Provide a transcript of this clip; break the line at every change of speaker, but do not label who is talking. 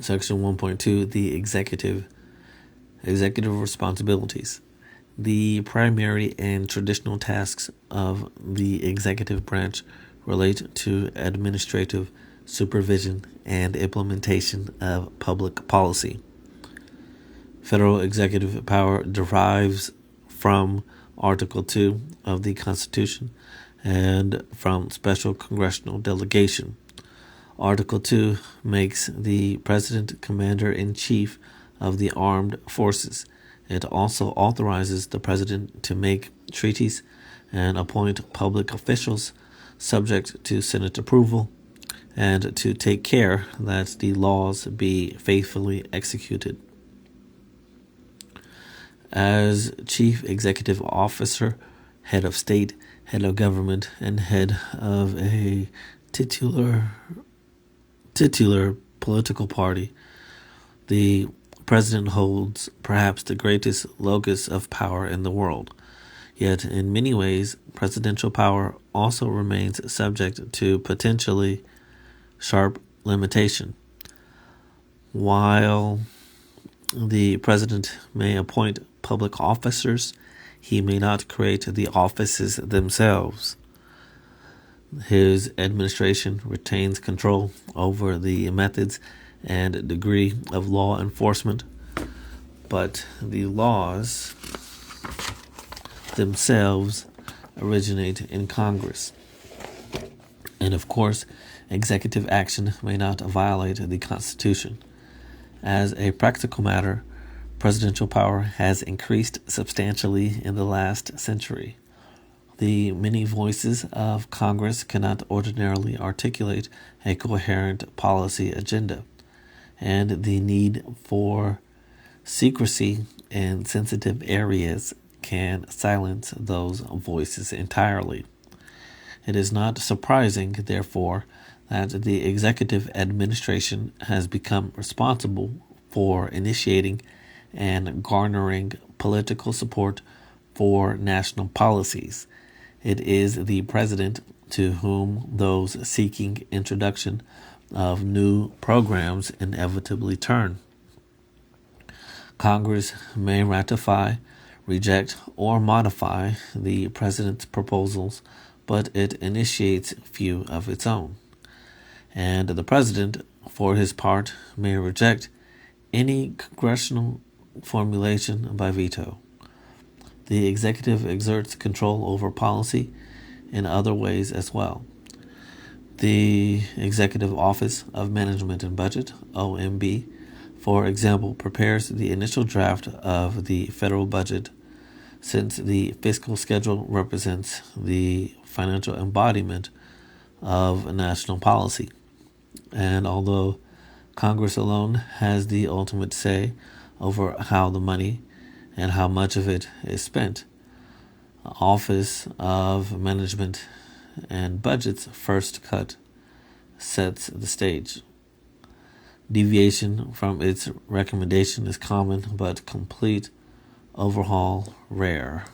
Section 1.2, the executive responsibilities. The primary and traditional tasks of the executive branch relate to administrative supervision and implementation of public policy. Federal executive power derives from Article 2 of the Constitution and from special congressional delegation. Article 2 makes the President Commander-in-Chief of the Armed Forces. It also authorizes the President to make treaties and appoint public officials subject to Senate approval, and to take care that the laws be faithfully executed. As Chief Executive Officer, Head of State, Head of Government, and Head of a titular political party, the President holds perhaps the greatest locus of power in the world. Yet, in many ways, presidential power also remains subject to potentially sharp limitation. While the President may appoint public officers, he may not create the offices themselves. His administration retains control over the methods and degree of law enforcement, but the laws themselves originate in Congress. And of course, executive action may not violate the Constitution. As a practical matter, presidential power has increased substantially in the last century. The many voices of Congress cannot ordinarily articulate a coherent policy agenda, and the need for secrecy in sensitive areas can silence those voices entirely. It is not surprising, therefore, that the executive administration has become responsible for initiating and garnering political support for national policies. It is the President to whom those seeking introduction of new programs inevitably turn. Congress may ratify, reject, or modify the President's proposals, but it initiates few of its own. And the President, for his part, may reject any congressional formulation by veto. The executive exerts control over policy in other ways as well. The Executive Office of Management and Budget, OMB, for example, prepares the initial draft of the federal budget, since the fiscal schedule represents the financial embodiment of national policy. And although Congress alone has the ultimate say over how the money and how much of it is spent, the Office of Management and Budget's first cut sets the stage. Deviation from its recommendation is common, but complete overhaul rare.